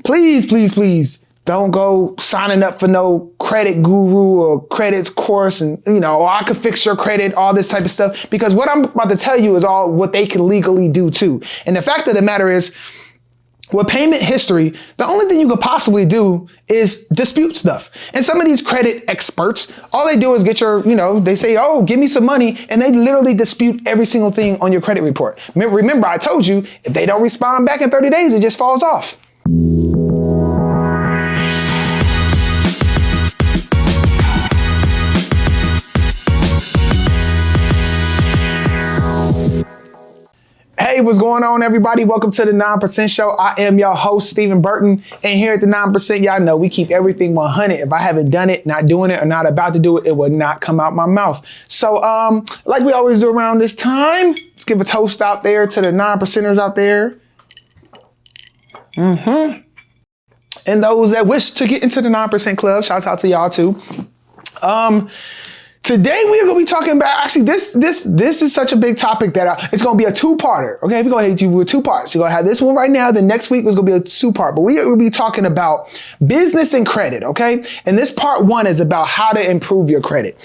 please, please, please don't go signing up for no credit guru or credits course and, or I could fix your credit, all this type of stuff. Because what I'm about to tell you is all what they can legally do too. And the fact of the matter is, with payment history, the only thing you could possibly do is dispute stuff. And some of these credit experts, all they do is get your, they say, oh, give me some money. And they literally dispute every single thing on your credit report. Remember, I told you, if they don't respond back in 30 days, it just falls off. Hey, what's going on, everybody? Welcome to the 9% Show. I am your host, Steven Burton. And here at the 9%, y'all know we keep everything 100. If I haven't done it, not doing it, or not about to do it, it will not come out my mouth. So, like we always do around this time, let's give a toast out there to the 9%ers out there. And those that wish to get into the 9% Club, shouts out to y'all too. Today we are going to be talking about, actually, this is such a big topic that it's going to be a two-parter. Okay, we're going to hit you with two parts. You're going to have this one right now. The next week is going to be a two-part, but we will be talking about business and credit. Okay, and this part one is about how to improve your credit.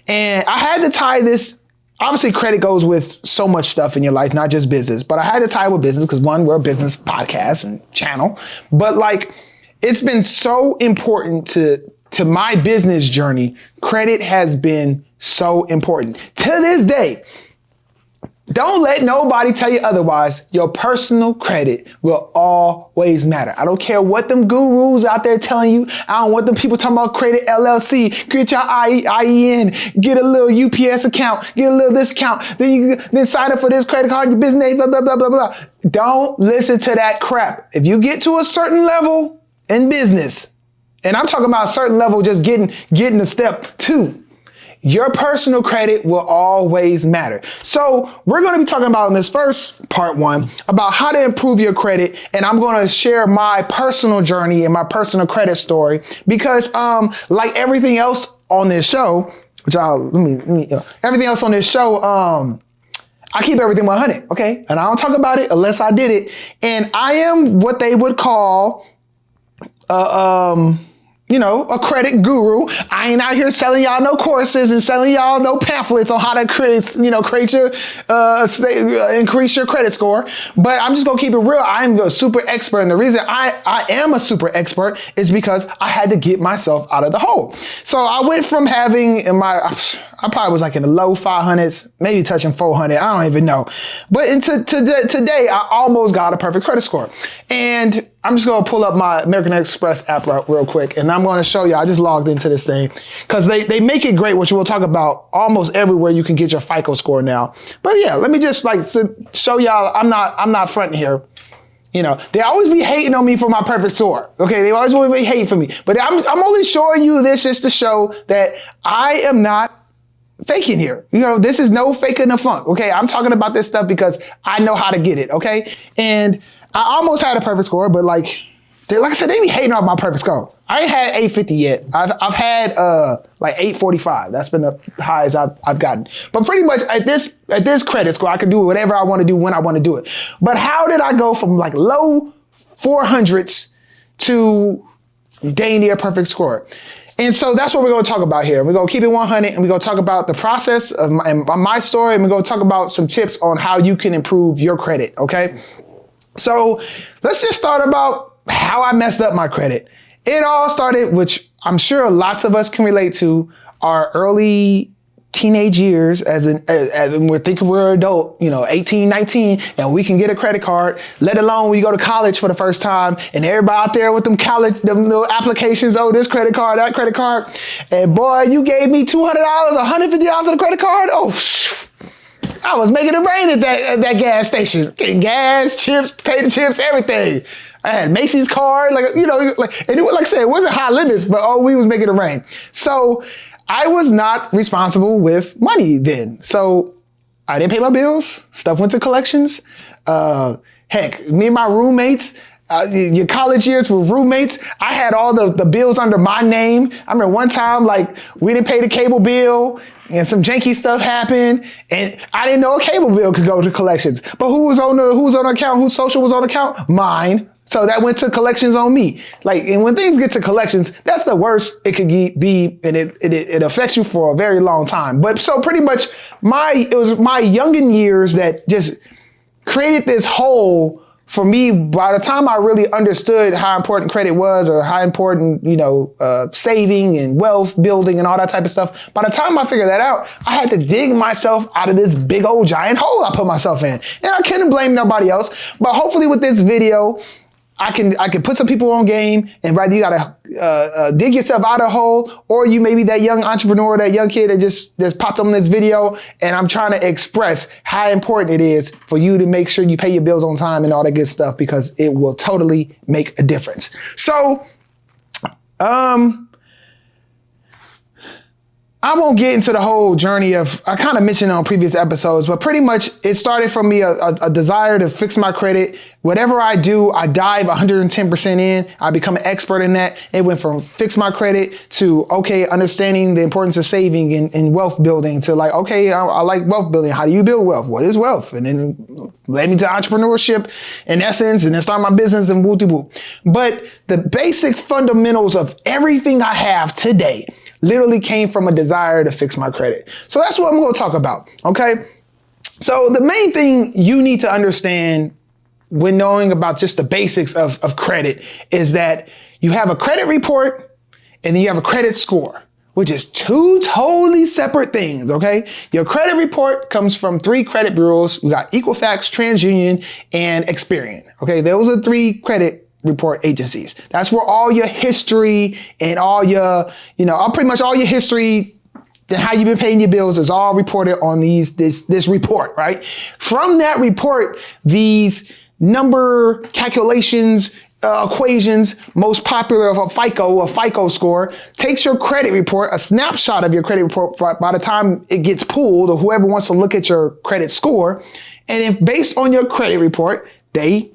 And I had to tie this. Obviously, credit goes with so much stuff in your life, not just business, but I had to tie it with business because one, we're a business podcast and channel, but like it's been so important to my business journey. Credit has been so important. To this day, don't let nobody tell you otherwise. Your personal credit will always matter. I don't care what them gurus out there telling you. I don't want them people talking about credit LLC. Get your IEN, get a little UPS account, get a little this account. Then sign up for this credit card, your business name, blah, blah, blah, blah, blah. Don't listen to that crap. If you get to a certain level in business, and I'm talking about a certain level, just getting to step 2. Your personal credit will always matter. So we're going to be talking about in this first part one about how to improve your credit. And I'm going to share my personal journey and my personal credit story because, like everything else on this show, everything else on this show, I keep everything 100. Okay. And I don't talk about it unless I did it. And I am what they would call, a credit guru. I ain't out here selling y'all no courses and selling y'all no pamphlets on how to create your, increase your credit score. But I'm just gonna keep it real. I'm a super expert. And the reason I am a super expert is because I had to get myself out of the hole. So I went from having I probably was like in the low 500s, maybe touching 400. I don't even know. But today, I almost got a perfect credit score. And I'm just going to pull up my American Express app real quick. And I'm going to show you. I just logged into this thing because they make it great, which we'll talk about almost everywhere you can get your FICO score now. But yeah, let me just show y'all. I'm not fronting here. They always be hating on me for my perfect score. Okay, they always will be hating for me. But I'm only showing you this just to show that I am not faking here. This is no faking the funk. Okay, I'm talking about this stuff because I know how to get it. Okay, and I almost had a perfect score, but like I said, they be hating on my perfect score. I ain't had 850 yet. I've had like 845. That's been the highest I've gotten. But pretty much at this credit score, I can do whatever I want to do when I want to do it. But how did I go from like low 400s to dang near perfect score? And so that's what we're going to talk about here. We're going to keep it 100 and we're going to talk about the process of my story. And we're going to talk about some tips on how you can improve your credit. Okay. So let's just start about how I messed up my credit. It all started, which I'm sure lots of us can relate to, our early teenage years as we're thinking we're adult, 18, 19, and we can get a credit card, let alone we go to college for the first time and everybody out there with them little applications, oh, this credit card, that credit card. And boy, you gave me $200, $150 for the credit card. Oh, I was making it rain at that gas station, getting gas, chips, potato chips, everything. I had Macy's card, and like I said, it wasn't high limits, but we was making it rain. So I was not responsible with money then. So I didn't pay my bills. Stuff went to collections. Heck, me and my roommates, your college years with roommates, I had all the bills under my name. I remember one time, we didn't pay the cable bill and some janky stuff happened and I didn't know a cable bill could go to collections. But who was on the account? Whose social was on the account? Mine. So that went to collections on me. Like, and when things get to collections, that's the worst it could be, and it affects you for a very long time. But so pretty much it was my youngin' years that just created this hole for me. By the time I really understood how important credit was, or how important, saving and wealth building and all that type of stuff, by the time I figured that out, I had to dig myself out of this big old giant hole I put myself in. And I can't blame nobody else. But hopefully with this video, I can put some people on game, and right, you gotta dig yourself out of a hole, or you may be that young entrepreneur, that young kid that just popped on this video, and I'm trying to express how important it is for you to make sure you pay your bills on time and all that good stuff, because it will totally make a difference. So, I won't get into the whole journey of, I kind of mentioned on previous episodes, but pretty much it started from me a desire to fix my credit. Whatever I do, I dive 110% in. I become an expert in that. It went from fix my credit to, okay, understanding the importance of saving and wealth building, to like, okay, I like wealth building. How do you build wealth? What is wealth? And then led me to entrepreneurship in essence, and then start my business and woo-de-woo. But the basic fundamentals of everything I have today literally came from a desire to fix my credit. So that's what I'm going to talk about. Okay. So the main thing you need to understand when knowing about just the basics of credit is that you have a credit report and then you have a credit score, which is two totally separate things. Okay. Your credit report comes from 3 credit bureaus. We got Equifax, TransUnion, and Experian. Okay. Those are 3 credit report agencies. That's where all your history and all your, pretty much all your history and how you've been paying your bills is all reported on this report, right? From that report, these number calculations, equations, most popular of a FICO score, takes your credit report, a snapshot of your credit report by the time it gets pulled, or whoever wants to look at your credit score. And if based on your credit report, they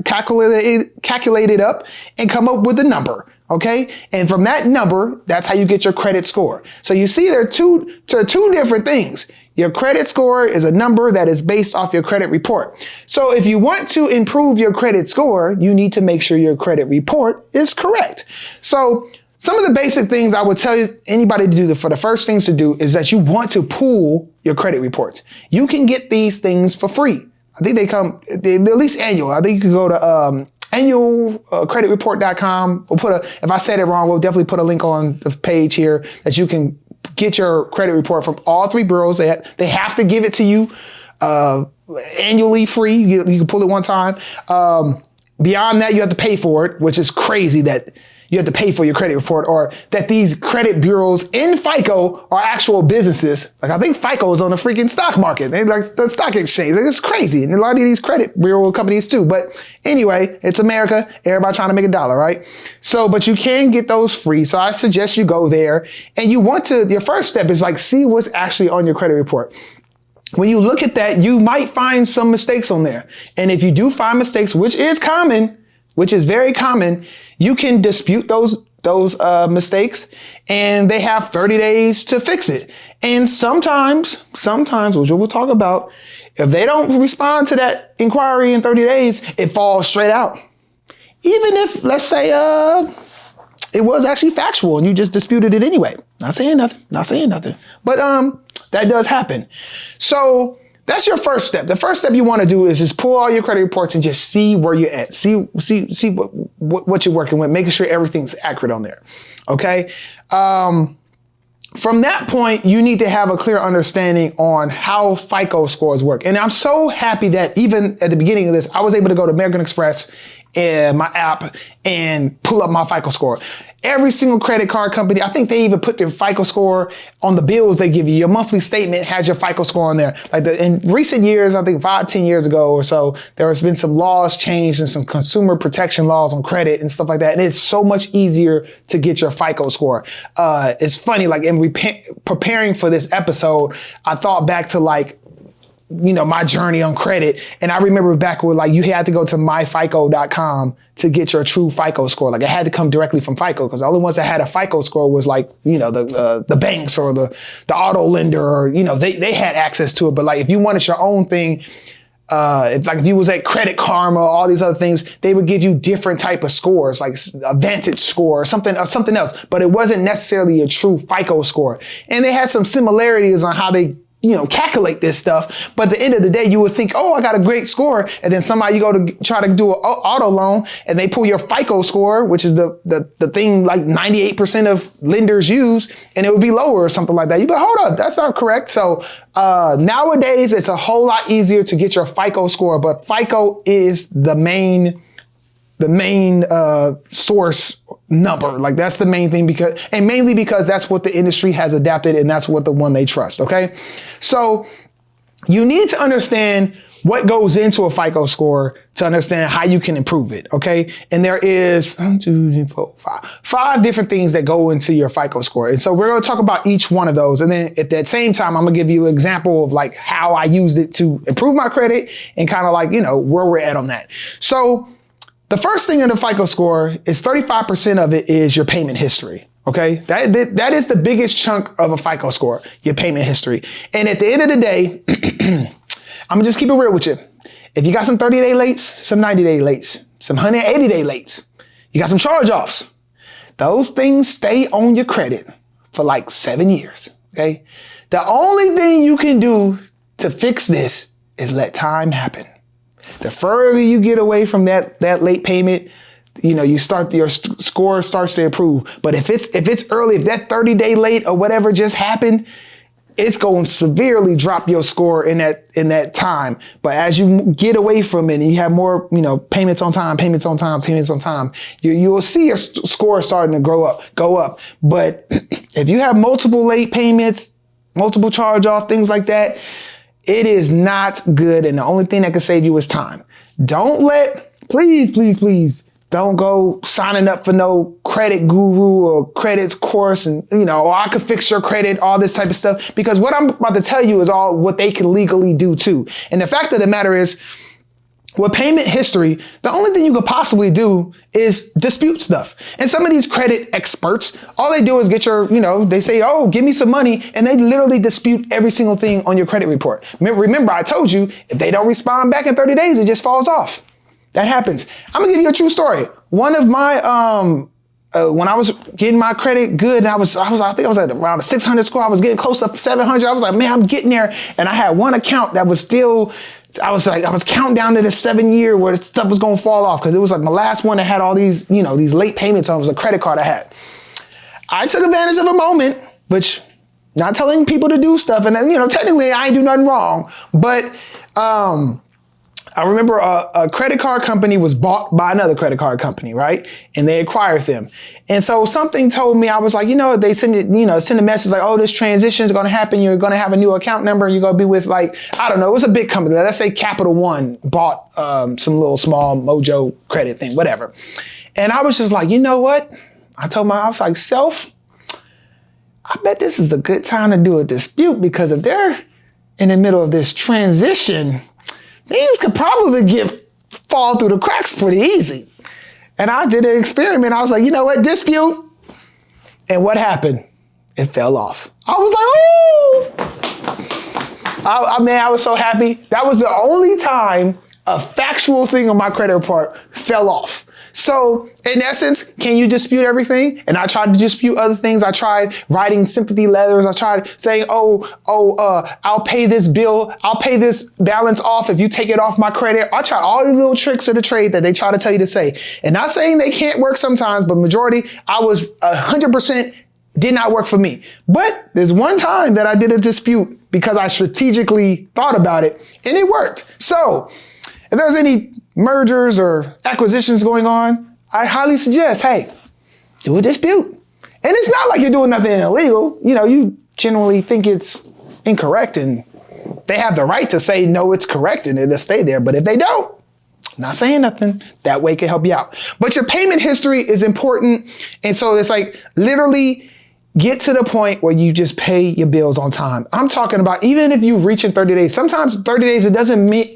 calculate it up and come up with a number. Okay. And from that number, that's how you get your credit score. So you see there are two different things. Your credit score is a number that is based off your credit report. So if you want to improve your credit score, you need to make sure your credit report is correct. So some of the basic things I would tell anybody to do, for the first things to do, is that you want to pool your credit reports. You can get these things for free. I think they're at least annual. I think you can go to annualcreditreport.com. If I said it wrong, we'll definitely put a link on the page here that you can get your credit report from all 3 bureaus. They have to give it to you annually free. You can pull it one time. Beyond that, you have to pay for it, which is crazy that you have to pay for your credit report, or that these credit bureaus in FICO are actual businesses. Like, I think FICO is on the freaking stock market. They like the stock exchange. It's crazy. And a lot of these credit bureau companies too. But anyway, it's America. Everybody trying to make $1, right? So, but you can get those free. So I suggest you go there, and your first step is like, see what's actually on your credit report. When you look at that, you might find some mistakes on there. And if you do find mistakes, which is very common, you can dispute those mistakes, and they have 30 days to fix it. And sometimes, which we'll talk about, if they don't respond to that inquiry in 30 days, it falls straight out. Even if, let's say, it was actually factual and you just disputed it anyway. Not saying nothing. But that does happen. So that's your first step. The first step you want to do is just pull all your credit reports and just see where you're at. See what you're working with, making sure everything's accurate on there. Okay. From that point, you need to have a clear understanding on how FICO scores work. And I'm so happy that even at the beginning of this, I was able to go to American Express in my app and pull up my FICO score. Every single credit card company, I think they even put their FICO score on the bills they give you. Your monthly statement has your FICO score on there. Like in recent years, I think 5-10 years ago or so, there has been some laws changed and some consumer protection laws on credit and stuff like that. And it's so much easier to get your FICO score. It's funny, like in preparing for this episode, I thought back to my journey on credit. And I remember back when you had to go to myfico.com to get your true FICO score. Like, it had to come directly from FICO, because the only ones that had a FICO score was the banks or the auto lender, or, they had access to it. But if you wanted your own thing, if you was at Credit Karma, all these other things, they would give you different type of scores, like a Vantage score or something else, but it wasn't necessarily a true FICO score. And they had some similarities on how they calculate this stuff. But at the end of the day, you would think, oh, I got a great score. And then you go to try to do an auto loan and they pull your FICO score, which is the thing like 98% of lenders use, and it would be lower or something like that. You'd be like, hold up, that's not correct. So nowadays, it's a whole lot easier to get your FICO score, but FICO is the main source number. Like that's the main thing mainly because that's what the industry has adapted and that's what the one they trust. Okay. So you need to understand what goes into a FICO score to understand how you can improve it. Okay. And there is 1, 2, 3, 4, 5 different things that go into your FICO score. And so we're going to talk about each one of those. And then at that same time, I'm going to give you an example of like how I used it to improve my credit and kind of like, where we're at on that. So the first thing in the FICO score is 35% of it is your payment history. Okay. That is the biggest chunk of a FICO score, your payment history. And at the end of the day, I'm gonna just keep it real with you. If you got some 30-day lates, some 90-day lates, some 180-day lates, you got some charge-offs, those things stay on your credit for like 7 years. Okay. The only thing you can do to fix this is let time happen. The further you get away from that late payment, your score starts to improve. But if it's early, if that 30-day late or whatever just happened, it's going to severely drop your score in that time. But as you get away from it and you have more, payments on time, you'll see your score starting to go up. But if you have multiple late payments, multiple charge-offs, things like that, it is not good. And the only thing that can save you is time. Please, don't go signing up for no credit guru or credits course and, or I could fix your credit, all this type of stuff, because what I'm about to tell you is all what they can legally do too. And the fact of the matter is, with payment history, the only thing you could possibly do is dispute stuff. And some of these credit experts, all they do is get your, they say, oh, give me some money. And they literally dispute every single thing on your credit report. Remember, I told you, if they don't respond back in 30 days, it just falls off. That happens. I'm gonna give you a true story. One of my, when I was getting my credit good, and I think I was at around a 600 score. I was getting close to 700. I was like, man, I'm getting there. And I had one account that was still, I was counting down to the 7 year where the stuff was going to fall off. Cause it was like my last one that had all these, these late payments on. It was a credit card I had. I took advantage of a moment, which not telling people to do stuff. And technically I ain't do nothing wrong, but, I remember a credit card company was bought by another credit card company, right? And they acquired them. And so something told me, I was like, they send a message like, oh, this transition is going to happen. You're going to have a new account number. And you're going to be with like, I don't know, it was a big company. Let's say Capital One bought some little small Mojo credit thing, whatever. And I was just like, you know what? I was like, self, I bet this is a good time to do a dispute, because if they're in the middle of this transition, things could probably fall through the cracks pretty easy. And I did an experiment. I was like, you know what, dispute. And what happened? It fell off. I was like, ooh. I was so happy. That was the only time a factual thing on my credit report fell off. So in essence, can you dispute everything? And I tried to dispute other things. I tried writing sympathy letters. I tried saying, I'll pay this bill. I'll pay this balance off if you take it off my credit. I tried all these little tricks of the trade that they try to tell you to say. And not saying they can't work sometimes, but majority, I was 100% did not work for me. But there's one time that I did a dispute because I strategically thought about it and it worked. So if there's any mergers or acquisitions going on, I highly suggest, hey, do a dispute. And it's not like you're doing nothing illegal. You generally think it's incorrect and they have the right to say, no, it's correct, and it'll stay there. But if they don't, not saying nothing, that way can help you out. But your payment history is important. And so it's like literally get to the point where you just pay your bills on time. I'm talking about even if you reach in 30 days, sometimes 30 days, it doesn't mean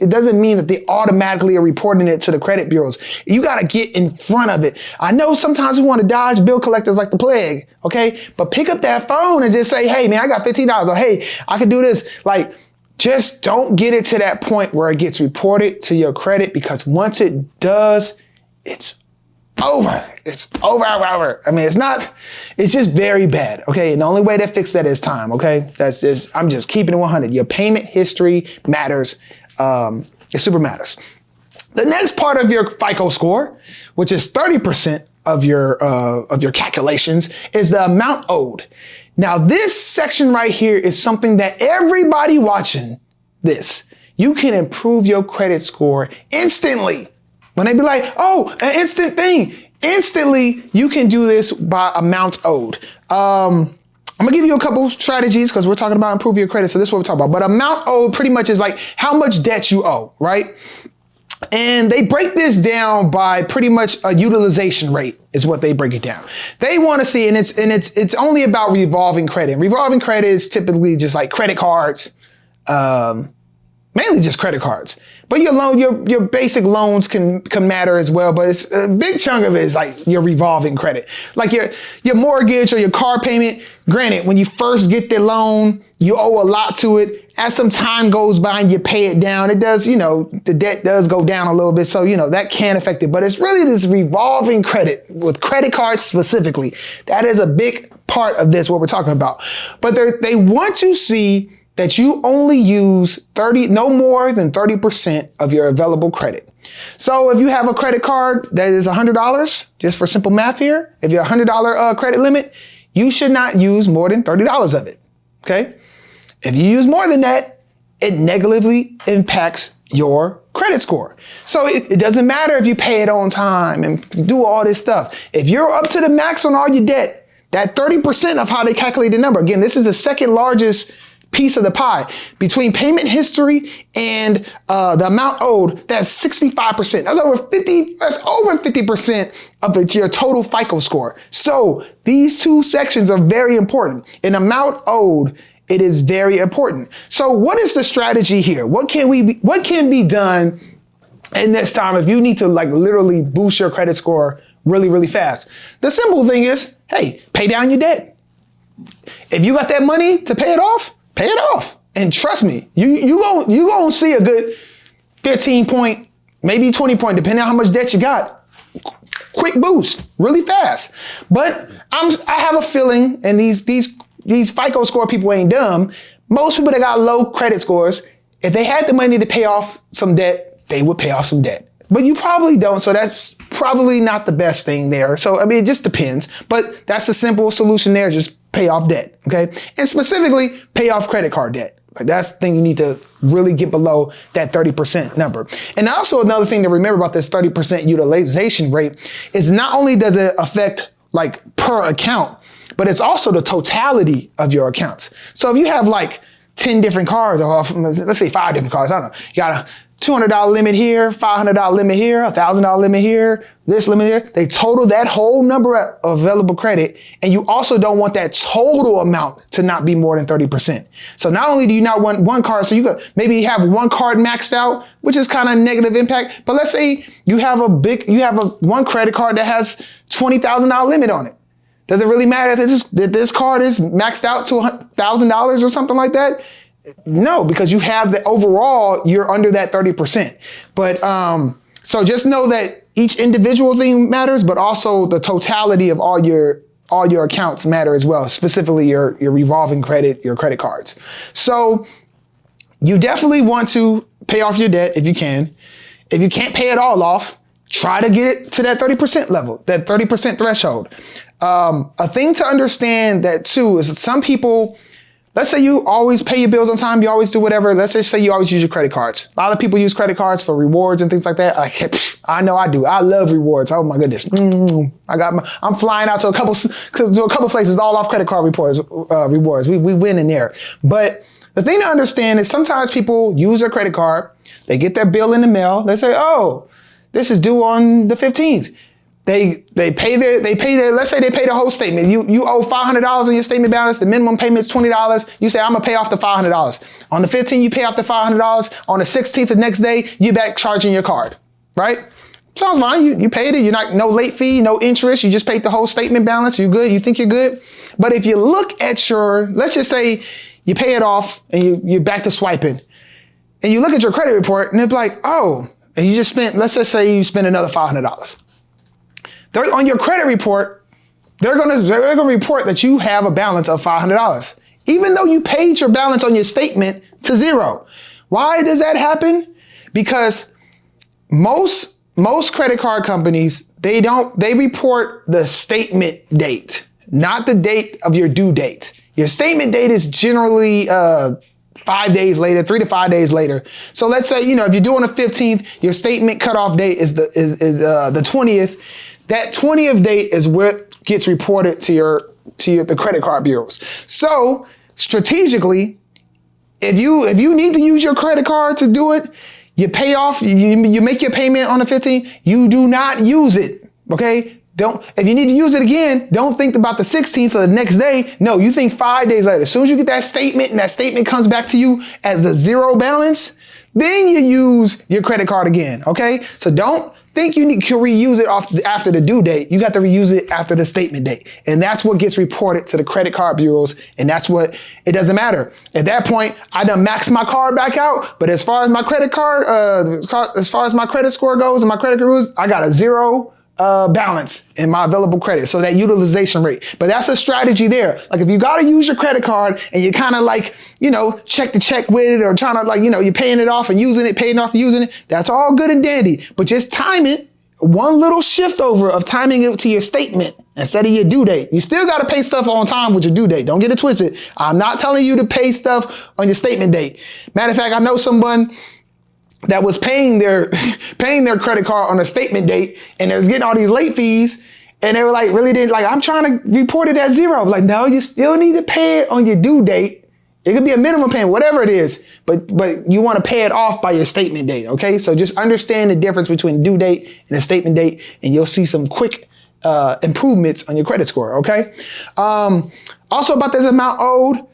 that they automatically are reporting it to the credit bureaus. You got to get in front of it. I know sometimes we want to dodge bill collectors like the plague. Okay. But pick up that phone and just say, hey man, I got $15. Or hey, I can do this. Like just don't get it to that point where it gets reported to your credit, because once it does, it's over. It's over. I mean, it's just very bad. Okay. And the only way to fix that is time. Okay. I'm just keeping it 100. Your payment history matters. It super matters. The next part of your FICO score, which is 30% of your calculations, is the amount owed. Now, this section right here is something that everybody watching this, you can improve your credit score instantly. When they be like, oh, an instant thing. Instantly, you can do this by amounts owed. I'm gonna give you a couple strategies because we're talking about improving your credit. So this is what we're talking about. But amount owed pretty much is like how much debt you owe, right? And they break this down by pretty much a utilization rate is what they break it down. They want to see, and it's only about revolving credit. Revolving credit is typically just like credit cards, mainly just credit cards. But your basic loans can matter as well. But it's a big chunk of it is like your revolving credit, like your mortgage or your car payment. Granted, when you first get the loan, you owe a lot to it. As some time goes by and you pay it down, it does, the debt does go down a little bit. So, that can affect it. But it's really this revolving credit with credit cards specifically. That is a big part of this, what we're talking about. But they want to see that you only use no more than 30% of your available credit. So if you have a credit card that is $100, just for simple math here, if you're $100 credit limit, you should not use more than $30 of it. Okay. If you use more than that, it negatively impacts your credit score. So it doesn't matter if you pay it on time and do all this stuff. If you're up to the max on all your debt, that 30% of how they calculate the number, again, this is the second largest piece of the pie. Between payment history and the amount owed, that's 65%. That's over 50% of your total FICO score. So these two sections are very important. An amount owed, it is very important. So what is the strategy here? What can be done in this time if you need to literally boost your credit score really, really fast? The simple thing is, hey, pay down your debt. If you got that money to pay it off, pay it off. And trust me, you gonna see a good 15 point, maybe 20 point, depending on how much debt you got. Quick boost, really fast. But I have a feeling, and these FICO score people ain't dumb. Most people that got low credit scores, if they had the money to pay off some debt, they would pay off some debt. But you probably don't, so that's probably not the best thing there. So, it just depends. But that's a simple solution there, just pay off debt, okay? And specifically, pay off credit card debt. That's the thing you need to really get below that 30% number. And also another thing to remember about this 30% utilization rate is not only does it affect per account, but it's also the totality of your accounts. So if you have 10 different cards, or let's say 5 different cards, I don't know, you got a $200 limit here, $500 limit here, $1,000 limit here, this limit here. They total that whole number of available credit. And you also don't want that total amount to not be more than 30%. So not only do you not want one card, so you could maybe have one card maxed out, which is kind of negative impact. But let's say you have one credit card that has $20,000 limit on it. Does it really matter if this card is maxed out to $1,000 or something like that? No, because you have the overall, you're under that 30%. But so just know that each individual thing matters, but also the totality of all your accounts matter as well, specifically your revolving credit, your credit cards. So you definitely want to pay off your debt if you can. If you can't pay it all off, try to get it to that 30% level, that 30% threshold. A thing to understand that too is that some people, let's say you always pay your bills on time, you always do whatever. Let's just say you always use your credit cards. A lot of people use credit cards for rewards and things like that. I know I do. I love rewards. Oh my goodness. I'm flying out to a couple places all off credit card rewards. We win in there. But the thing to understand is sometimes people use their credit card. They get their bill in the mail. They say, oh, this is due on the 15th. They pay their, let's say they pay the whole statement. You owe $500 on your statement balance. The minimum payment is $20. You say, I'm gonna pay off the $500. On the 15th, you pay off the $500. On the 16th, the next day, you back charging your card, right? Sounds fine. You paid it. You're not, no late fee, no interest. You just paid the whole statement balance. You good? You think you're good? But if you look at let's just say you pay it off, and you're back to swiping. And you look at your credit report, and it's like, oh, and you just spent, let's just say you spent another $500. On your credit report, they're gonna report that you have a balance of $500, even though you paid your balance on your statement to zero. Why does that happen? Because most credit card companies, they report the statement date, not the date of your due date. Your statement date is generally 5 days later, 3 to 5 days later. So let's say, if you're doing the 15th, your statement cutoff date is the 20th. That 20th date is what gets reported to the credit card bureaus. So strategically, if you need to use your credit card to do it, you pay off, you make your payment on the 15th, you do not use it, okay? If you need to use it again, don't think about the 16th or the next day. No, you think 5 days later. As soon as you get that statement and that statement comes back to you as a zero balance, then you use your credit card again, okay? So don't think you need to reuse it after the due date. You got to reuse it after the statement date. And that's what gets reported to the credit card bureaus. And that's what, it doesn't matter. At that point, I done maxed my card back out. But as far as my credit card, as far as my credit score goes and my credit rules, I got a zero balance in my available credit. So that utilization rate. But that's a strategy there. Like if you got to use your credit card and you kind of like, check the check with it or trying to you're paying it off and using it, paying off and using it. That's all good and dandy. But just time it. One little shift over of timing it to your statement instead of your due date. You still got to pay stuff on time with your due date. Don't get it twisted. I'm not telling you to pay stuff on your statement date. Matter of fact, I know someone that was paying their credit card on a statement date and they was getting all these late fees and they were like, really didn't I'm trying to report it as zero. I was like, no, you still need to pay it on your due date. It could be a minimum payment, whatever it is, but you want to pay it off by your statement date. Okay. So just understand the difference between due date and a statement date and you'll see some quick improvements on your credit score. Okay. Also about this amount owed,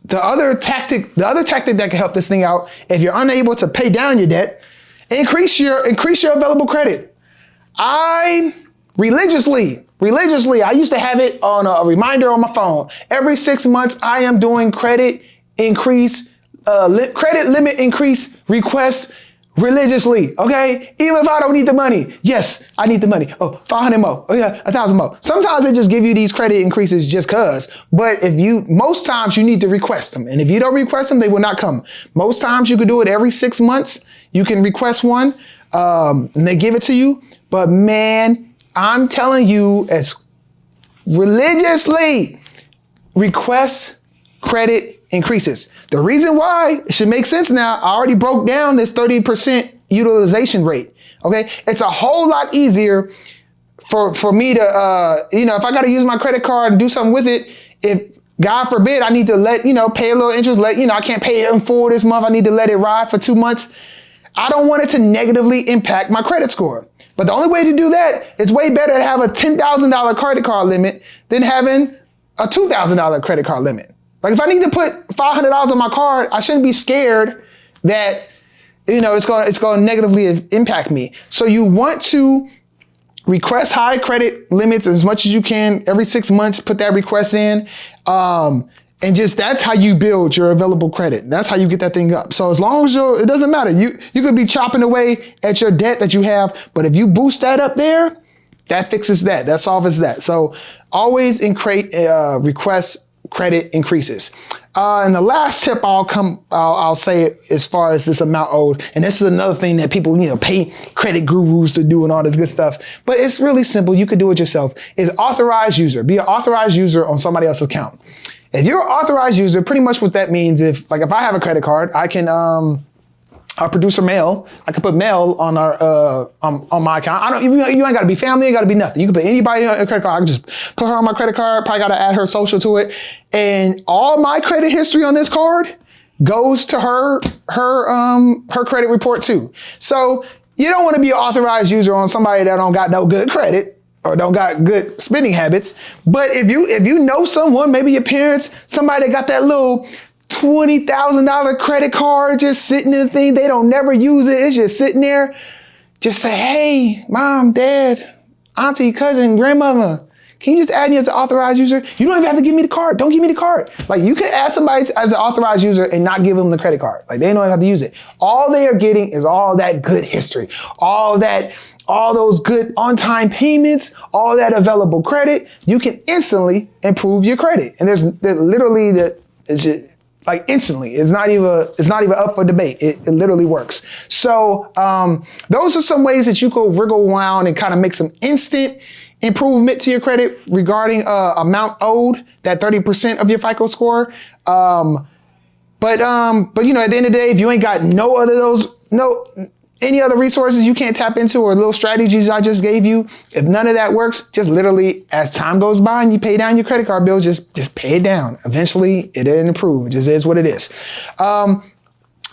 the other tactic that can help this thing out, if you're unable to pay down your debt, increase your available credit. I religiously, I used to have it on a reminder on my phone. Every 6 months, I am doing credit limit increase requests religiously, okay? Even if I don't need the money. Yes, I need the money. Oh, 500 more. Oh yeah, 1,000 more. Sometimes they just give you these credit increases just cause. But most times you need to request them. And if you don't request them, they will not come. Most times you can do it every 6 months. You can request one and they give it to you. But man, I'm telling you, as religiously request credit increases. The reason why, it should make sense now, I already broke down this 30% utilization rate. Okay. It's a whole lot easier for me to, if I got to use my credit card and do something with it, if God forbid I need to pay a little interest, I can't pay it in full this month. I need to let it ride for 2 months. I don't want it to negatively impact my credit score. But the only way to do that, it's way better to have a $10,000 credit card limit than having a $2,000 credit card limit. Like if I need to put $500 on my card, I shouldn't be scared that, it's going to negatively impact me. So you want to request high credit limits as much as you can every 6 months, put that request in. And that's how you build your available credit. That's how you get that thing up. So as long as it doesn't matter. You could be chopping away at your debt that you have, but if you boost that up there, that fixes that. That solves that. So always request credit increases. And the last tip I'll say as far as this amount owed, and this is another thing that people, pay credit gurus to do and all this good stuff, but it's really simple. You could do it yourself, is authorized user. Be an authorized user on somebody else's account. If you're an authorized user, pretty much what that means, if I have a credit card, I can, our producer Mel, I can put Mel on on my account. You ain't got to be family, you ain't got to be nothing. You can put anybody on a credit card. I can just put her on my credit card. Probably got to add her social to it, and all my credit history on this card goes to her credit report too. So you don't want to be an authorized user on somebody that don't got no good credit or don't got good spending habits. But if you know someone, maybe your parents, somebody that got that little $20,000 credit card just sitting in the thing, they don't never use it, it's just sitting there, just say, hey, mom, dad, auntie, cousin, grandmother, can you just add me as an authorized user? You don't even have to give me the card. Don't give me the card. Like you can add somebody as an authorized user and not give them the credit card. Like they don't even have to use it. All they are getting is all that good history, all those good on-time payments, all that available credit. You can instantly improve your credit. And there's literally it's just, like instantly. It's not even up for debate. It literally works. So those are some ways that you could wriggle around and kind of make some instant improvement to your credit regarding amount owed, that 30% of your FICO score. But you know, at the end of the day, if you ain't got any other resources you can't tap into or little strategies I just gave you, if none of that works, just literally as time goes by and you pay down your credit card bill, just pay it down. Eventually it'll improve. It just is what it is. All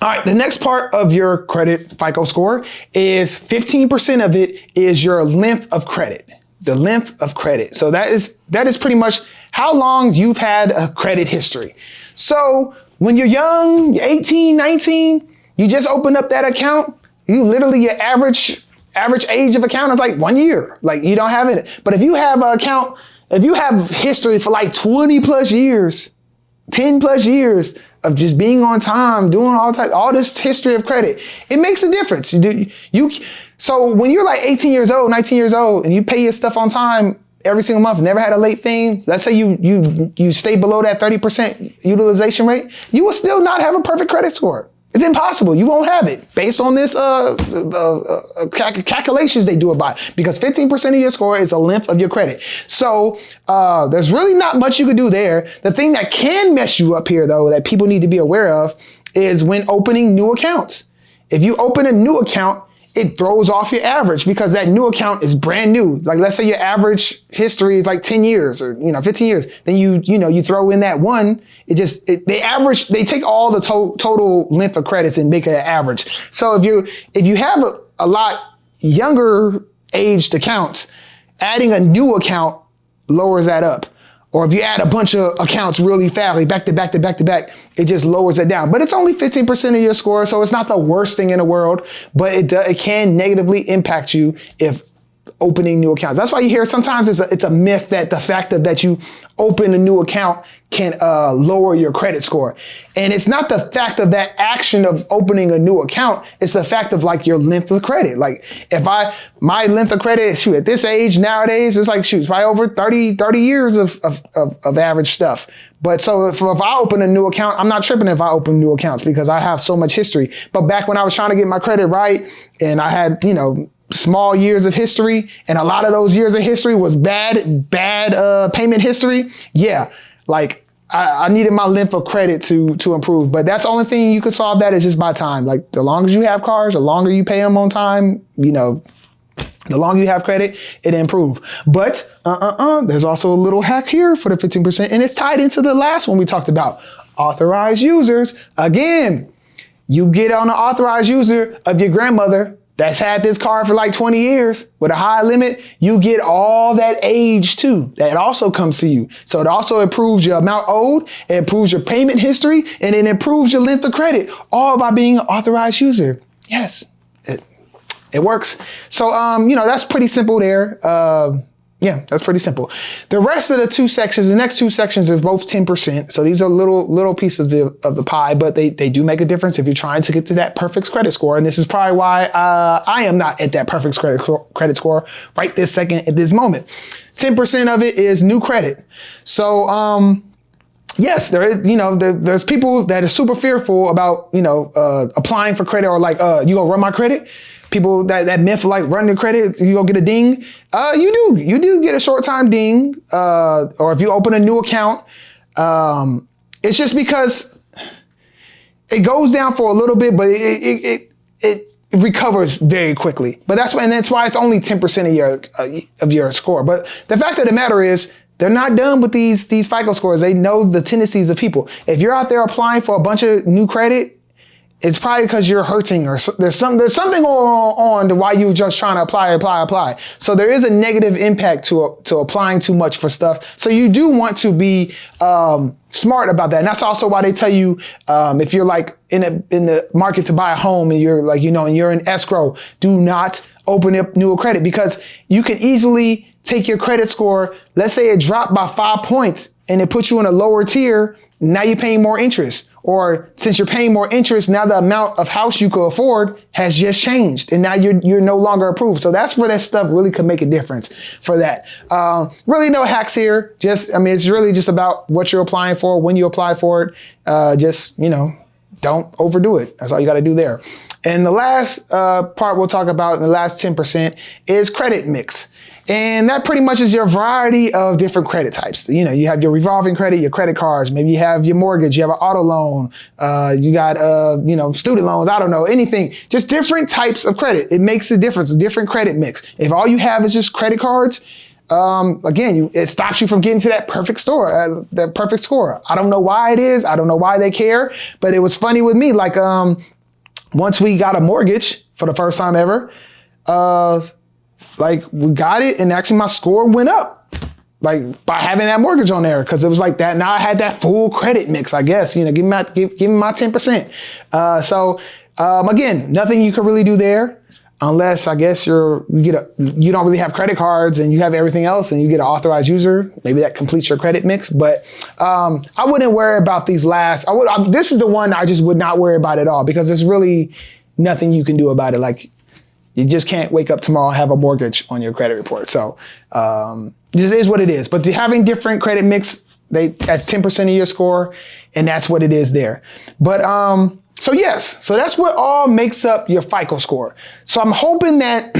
right, the next part of your credit FICO score is 15% of it is your length of credit. The length of credit. So that is pretty much how long you've had a credit history. So when you're young, you're 18, 19, you just open up that account. You literally, your average age of account is like 1 year. Like you don't have it. But if you have an account, if you have history for like 20 plus years, 10 plus years of just being on time, doing all this history of credit, it makes a difference. So when you're like 18 years old, 19 years old, and you pay your stuff on time every single month, never had a late thing, let's say you stay below that 30% utilization rate, you will still not have a perfect credit score. It's impossible. You won't have it based on this calculations they do it by, because 15% of your score is a length of your credit. So there's really not much you could do there. The thing that can mess you up here, though, that people need to be aware of is when opening new accounts. If you open a new account, it throws off your average because that new account is brand new. Like let's say your average history is like 10 years or 15 years. Then you throw in that one. They take all the total length of credits and make it an average. So if you have a lot younger aged accounts, adding a new account lowers that up. Or if you add a bunch of accounts really fast, like back to back to back to back, it just lowers it down. But it's only 15% of your score, so it's not the worst thing in the world, but it can negatively impact you if opening new accounts. That's why you hear sometimes it's a myth that the fact that you open a new account can lower your credit score. And it's not the fact of that action of opening a new account. It's the fact of like your length of credit. Like if my length of credit, at this age nowadays, it's like, it's probably over 30 years of average stuff. But so if I open a new account, I'm not tripping if I open new accounts because I have so much history. But back when I was trying to get my credit right and I had, small years of history, and a lot of those years of history was bad payment history. Yeah, like I needed my length of credit to improve. But that's the only thing you can solve that is just by time. Like the longer you have cars, the longer you pay them on time, the longer you have credit, it improve. But there's also a little hack here for the 15%, and it's tied into the last one we talked about, authorized users. Again, you get on an authorized user of your grandmother that's had this car for like 20 years with a high limit, you get all that age too. That also comes to you. So it also improves your amount owed, it improves your payment history, and it improves your length of credit, all by being an authorized user. Yes, it works. So, that's pretty simple there. Yeah, that's pretty simple. The rest of the next two sections is both 10%. So these are little pieces of the pie, but they do make a difference if you're trying to get to that perfect credit score. And this is probably why I am not at that perfect credit score right this second at this moment. 10% of it is new credit. So, yes, there is, there's people that are super fearful about, applying for credit or like, you gonna run my credit? People that myth like run the credit, you gonna get a ding. You do get a short time ding. Or if you open a new account, it's just because it goes down for a little bit, but it recovers very quickly. But that's why it's only 10% of your score. But the fact of the matter is, they're not done with these FICO scores. They know the tendencies of people. If you're out there applying for a bunch of new credit, it's probably because you're hurting or there's something going on to why you're just trying to apply. So there is a negative impact to applying too much for stuff. So you do want to be smart about that. And that's also why they tell you if you're like in the market to buy a home and you're like, and you're in escrow, do not open up new credit, because you can easily take your credit score. Let's say it dropped by 5 points and it puts you in a lower tier. Now you're paying more interest, or since you're paying more interest, now the amount of house you could afford has just changed, and now you're no longer approved. So that's where that stuff really could make a difference for that. Really no hacks here. It's really just about what you're applying for, when you apply for it. Don't overdo it. That's all you got to do there. And the last part we'll talk about in the last 10% is credit mix. And that pretty much is your variety of different credit types. You have your revolving credit, your credit cards, maybe you have your mortgage, you have an auto loan, you got, student loans, I don't know, anything, just different types of credit. It makes a difference, a different credit mix. If all you have is just credit cards, it stops you from getting to that perfect score. I don't know why it is. I don't know why they care, but it was funny with me. Like, once we got a mortgage for the first time ever, we got it, and actually my score went up, by having that mortgage on there, because it was like that. Now I had that full credit mix, I guess. Give me my 10%. Again, nothing you can really do there, unless I guess you don't really have credit cards and you have everything else, and you get an authorized user. Maybe that completes your credit mix. But I wouldn't worry about these last. This is the one I just would not worry about at all, because there's really nothing you can do about it. Like, you just can't wake up tomorrow and have a mortgage on your credit report. So this is what it is. But having different credit mix, that's 10% of your score, and that's what it is there. But so that's what all makes up your FICO score. So I'm hoping that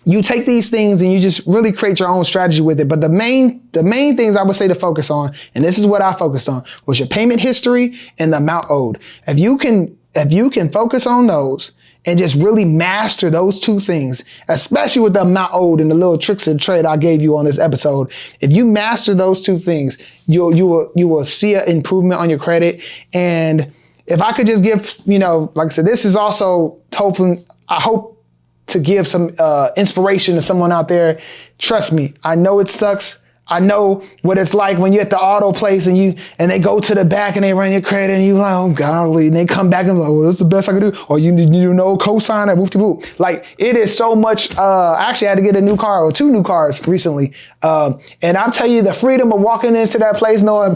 you take these things and you just really create your own strategy with it. But the main things I would say to focus on, and this is what I focused on, was your payment history and the amount owed. If you can focus on those and just really master those two things, especially with the amount owed and the little tricks of the trade I gave you on this episode. If you master those two things, you will see an improvement on your credit. And if I could just give, like I said, this is also I hope to give some inspiration to someone out there. Trust me, I know it sucks. I know what it's like when you're at the auto place and they go to the back and they run your credit and you like, oh golly, and they come back and like, well, that's the best I can do. Or you know, cosign it, whoop-de-whoop. Like, it is so much. I actually had to get a new car, or 2 new cars recently. And I'll tell you, the freedom of walking into that place knowing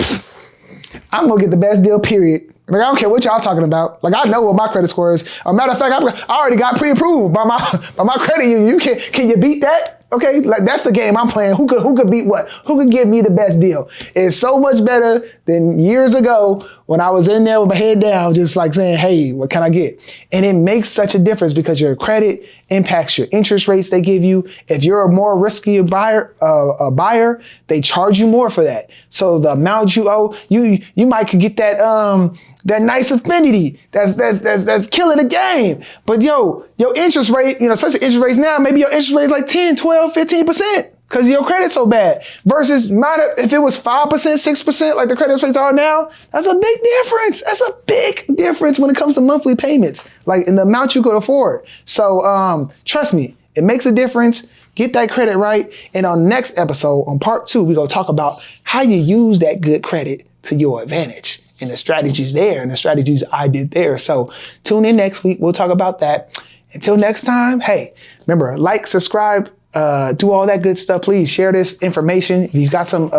I'm gonna get the best deal, period. Like, I don't care what y'all talking about. Like, I know what my credit score is. A matter of fact, I already got pre-approved by my credit union. Can you beat that? Okay, like, that's the game I'm playing. Who could beat what? Who could give me the best deal? It's so much better than years ago when I was in there with my head down, just like saying, hey, what can I get? And it makes such a difference, because your credit impacts your interest rates they give you. If you're a more risky buyer, they charge you more for that. So the amount you owe, you might could get that nice affinity that's killing the game. But your interest rate, especially interest rates now, maybe your interest rate is like 10, 12, 15%. Because your credit's so bad. Versus if it was 5%, 6%, like the credit rates are now, that's a big difference. That's a big difference when it comes to monthly payments, like in the amount you could afford. So trust me, it makes a difference. Get that credit right. And on the next episode, on part 2, we're going to talk about how you use that good credit to your advantage, and the strategies there and the strategies I did there. So tune in next week. We'll talk about that. Until next time, hey, remember, like, subscribe, do all that good stuff. Please share this information. If you got some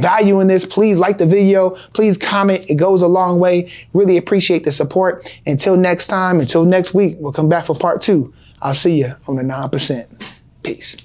value in this, please like the video. Please comment. It goes a long way. Really appreciate the support. Until next time, until next week, we'll come back for part 2. I'll see you on the 9%. Peace.